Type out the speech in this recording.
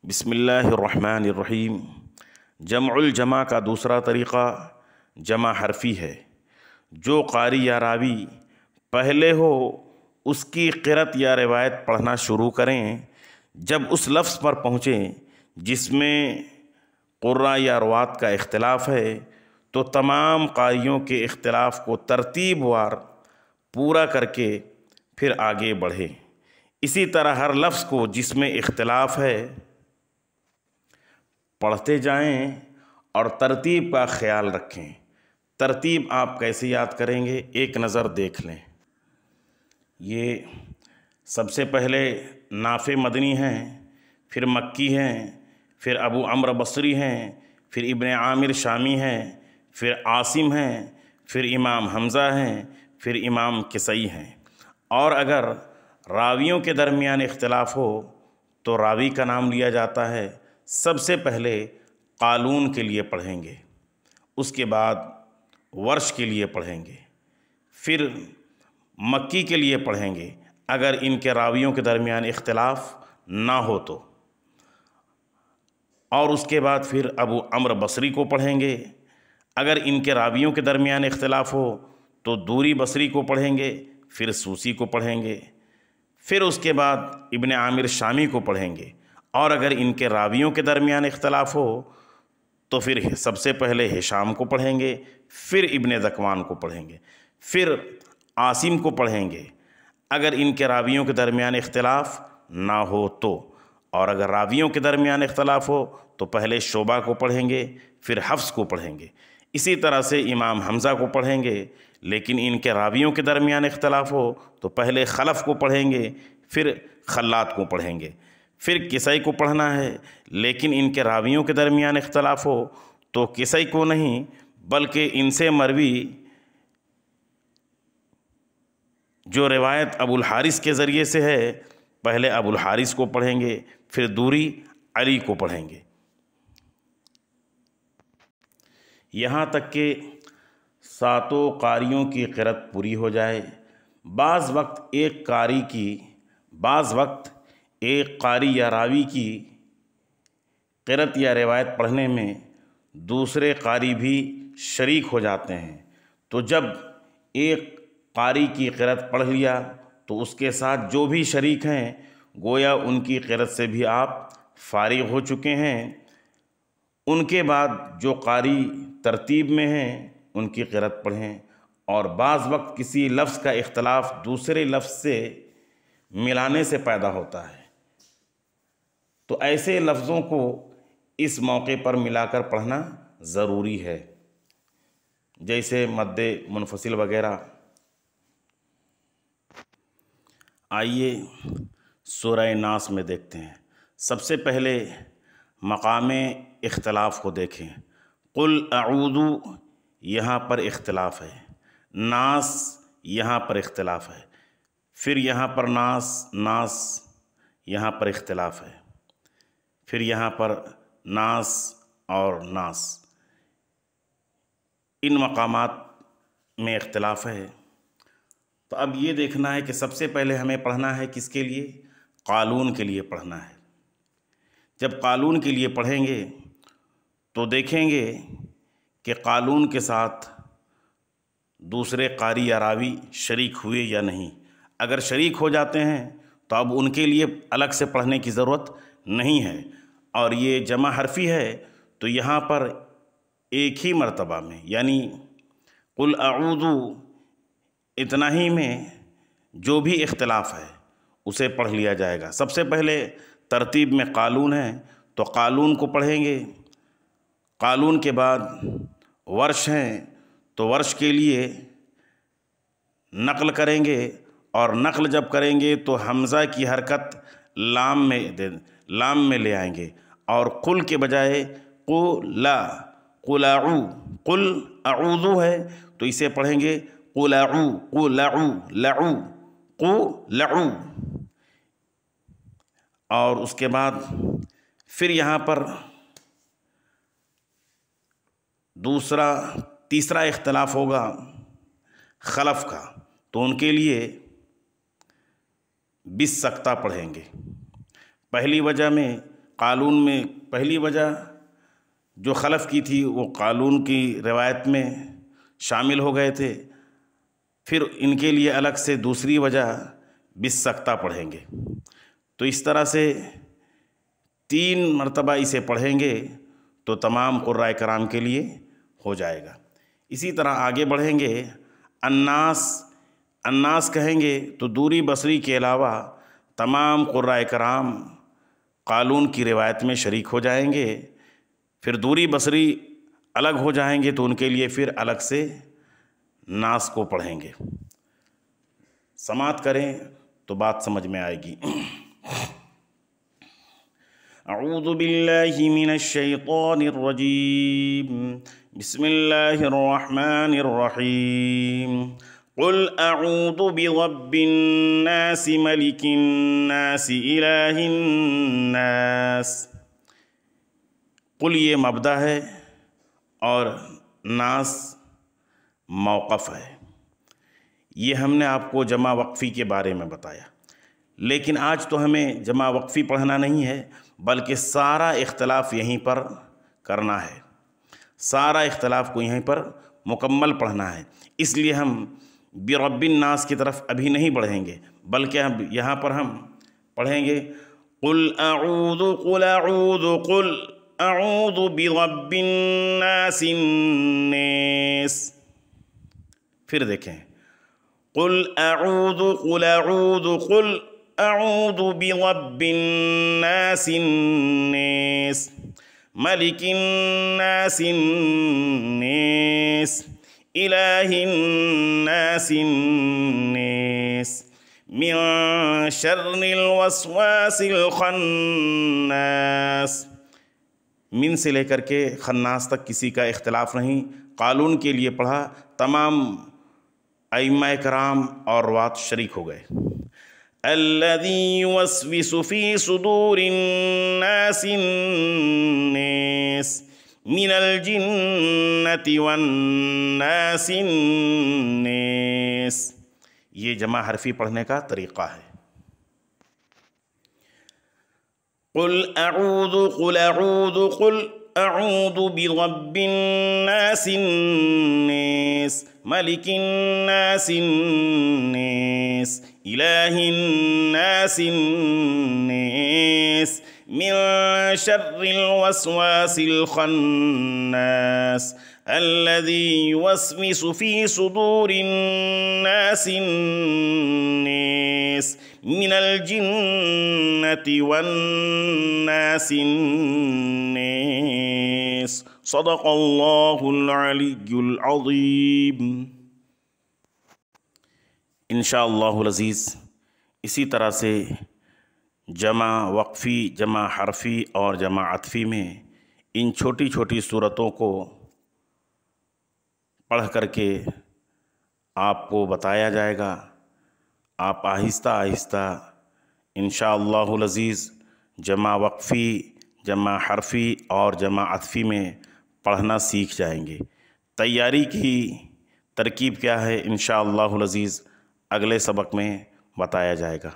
بسم اللہ الرحمن الرحیم۔ جمع الجمع کا دوسرا طریقہ جمع حرفی ہے۔ جو قاری یا راوی پہلے ہو اس کی قرأت یا روایت پڑھنا شروع کریں، جب اس لفظ پر پہنچیں جس میں قراء یا روات کا اختلاف ہے تو تمام قاریوں کے اختلاف کو ترتیب وار پورا کر کے پھر آگے بڑھیں۔ اسی طرح ہر لفظ کو جس میں اختلاف ہے پڑھتے جائیں اور ترتیب کا خیال رکھیں۔ ترتیب آپ کیسے یاد کریں گے؟ ایک نظر دیکھ لیں۔ یہ سب سے پہلے نافع مدنی ہیں، پھر مکی ہیں، پھر ابو عمرو بصری ہیں، پھر ابن عامر شامی ہیں، پھر عاصم ہیں، پھر امام حمزہ ہیں، پھر امام کسائی ہیں۔ اور اگر راویوں کے درمیان اختلاف ہو تو راوی کا نام لیا جاتا ہے۔ سب سے پہلے قالون کے لیے پڑھیں گے، اس کے بعد ورش کے لیے پڑھیں گے، پھر مکی کے لیے پڑھیں گے اگر ان کے راویوں کے درمیان اختلاف نہ ہو تو، اور اس کے بعد پھر ابو عمرو بصری کو پڑھیں گے۔ اگر ان کے راویوں کے درمیان اختلاف ہو تو دوری بصری کو پڑھیں گے، پھر سوسی کو پڑھیں گے، پھر اس کے بعد ابن عامر شامی کو پڑھیں گے۔ اور اگر ان کے راویوں کے درمیان اختلاف ہو تو پھر سب سے پہلے ہشام کو پڑھیں گے، پھر ابن ذکوان کو پڑھیں گے، پھر عاصم کو پڑھیں گے اگر ان کے راویوں کے درمیان اختلاف نہ ہو تو، اور اگر راویوں کے درمیان اختلاف ہو تو پہلے شعبہ کو پڑھیں گے، پھر حفص کو پڑھیں گے۔ اسی طرح سے امام حمزہ کو پڑھیں گے، لیکن ان کے راویوں کے درمیان اختلاف ہو تو پہلے خلف کو پڑھیں گے، پھر خلات کو پڑھیں گے۔ پھر کسائی کو پڑھنا ہے، لیکن ان کے راویوں کے درمیان اختلاف ہو تو کسائی کو نہیں بلکہ ان سے مروی جو روایت ابو الحارث کے ذریعے سے ہے، پہلے ابو الحارث کو پڑھیں گے، پھر دوری علی کو پڑھیں گے، یہاں تک کہ ساتوں قاریوں کی قرأت پوری ہو جائے۔ بعض وقت ایک قاری یا راوی کی قرأت یا روایت پڑھنے میں دوسرے قاری بھی شریک ہو جاتے ہیں، تو جب ایک قاری کی قرأت پڑھ لیا تو اس کے ساتھ جو بھی شریک ہیں گویا ان کی قرأت سے بھی آپ فارغ ہو چکے ہیں۔ ان کے بعد جو قاری ترتیب میں ہیں ان کی قرأت پڑھیں، اور بعض وقت کسی لفظ کا اختلاف دوسرے لفظ سے ملانے سے پیدا ہوتا ہے، تو ایسے لفظوں کو اس موقع پر ملا کر پڑھنا ضروری ہے، جیسے مد منفصل وغیرہ۔ آئیے سورہ ناس میں دیکھتے ہیں۔ سب سے پہلے مقام اختلاف کو دیکھیں۔ قل اعوذ یہاں پر اختلاف ہے، ناس یہاں پر اختلاف ہے، پھر یہاں پر ناس یہاں پر اختلاف ہے، پھر یہاں پر ناس اور ناس، ان مقامات میں اختلاف ہے۔ تو اب یہ دیکھنا ہے کہ سب سے پہلے ہمیں پڑھنا ہے کس کے لیے؟ قالون کے لیے پڑھنا ہے۔ جب قالون کے لیے پڑھیں گے تو دیکھیں گے کہ قالون کے ساتھ دوسرے قاری یا راوی شریک ہوئے یا نہیں۔ اگر شریک ہو جاتے ہیں تو اب ان کے لیے الگ سے پڑھنے کی ضرورت نہیں ہے، اور یہ جمع حرفی ہے تو یہاں پر ایک ہی مرتبہ میں، یعنی قل اعوذ اتنا ہی میں جو بھی اختلاف ہے اسے پڑھ لیا جائے گا۔ سب سے پہلے ترتیب میں قالون ہے تو قالون کو پڑھیں گے، قالون کے بعد ورش ہیں تو ورش کے لیے نقل کریں گے، اور نقل جب کریں گے تو حمزہ کی حرکت لام میں لے آئیں گے، اور قل کے بجائے قل اعوذ ہے تو اسے پڑھیں گے قل اعوذ، اور اس کے بعد پھر یہاں پر تیسرا اختلاف ہوگا خلف کا، تو ان کے لیے بس سکتہ پڑھیں گے۔ پہلی وجہ میں قالون میں پہلی وجہ جو خلف کی تھی وہ قالون کی روایت میں شامل ہو گئے تھے، پھر ان کے لیے الگ سے دوسری وجہ بالسکتہ پڑھیں گے۔ تو اس طرح سے 3 مرتبہ اسے پڑھیں گے تو تمام قرائے کرام کے لیے ہو جائے گا۔ اسی طرح آگے بڑھیں گے، الناس کہیں گے تو دوری بصری کے علاوہ تمام قرائے کرام قالون کی روایت میں شریک ہو جائیں گے، پھر دوری بصری الگ ہو جائیں گے تو ان کے لیے پھر الگ سے ناس کو پڑھیں گے۔ سماعت کریں تو بات سمجھ میں آئے گی۔ اعوذ باللہ من الشیطان الرجیم، بسم اللہ الرحمن الرحیم، قل اعوذ برب الناس ملک الناس الہ الناس۔ قل یہ مبدا ہے اور ناس موقف ہے۔ یہ ہم نے آپ کو جمع وقفی کے بارے میں بتایا، لیکن آج تو ہمیں جمع وقفی پڑھنا نہیں ہے بلکہ سارا اختلاف یہیں پر کرنا ہے، سارا اختلاف کو یہیں پر مکمل پڑھنا ہے۔ اس لیے ہم برب الناس کی طرف ابھی نہیں بڑھیں گے، بلکہ یہاں پر ہم پڑھیں گے قل اعوذ برب الناس الناس۔ پھر دیکھیں قل اعوذ برب الناس الناس ملک الناس الناس الہ الناس الناس من شر الوسواس الخناس۔ من سے لے کر کے خناس تک کسی کا اختلاف نہیں، قالون کے لیے پڑھا، تمام ائمہ کرام اور روات شریک ہو گئے۔ الذی یوسوس فی صدور الناس الناس من الجنۃ والناس الناس۔ یہ جمع حرفی پڑھنے کا طریقہ ہے۔ قل اعوذ برب الناس الناس ملک الناس الناس الہ الناس الناس من شر الوسواس الخناس الذي يوسوس في صدور الناس الناس من الجنة والناس الناس۔ صدق اللہ العلی العظیم۔ انشاءاللہ العزیز اسی طرح سے جمع وقفی، جمع حرفی اور جمع عطفی میں ان چھوٹی چھوٹی صورتوں کو پڑھ کر کے آپ کو بتایا جائے گا۔ آپ آہستہ آہستہ انشاءاللہ العزیز جمع وقفی، جمع حرفی اور جمع عطفی میں پڑھنا سیکھ جائیں گے۔ تیاری کی ترکیب کیا ہے انشاءاللہ العزیز اگلے سبق میں بتایا جائے گا۔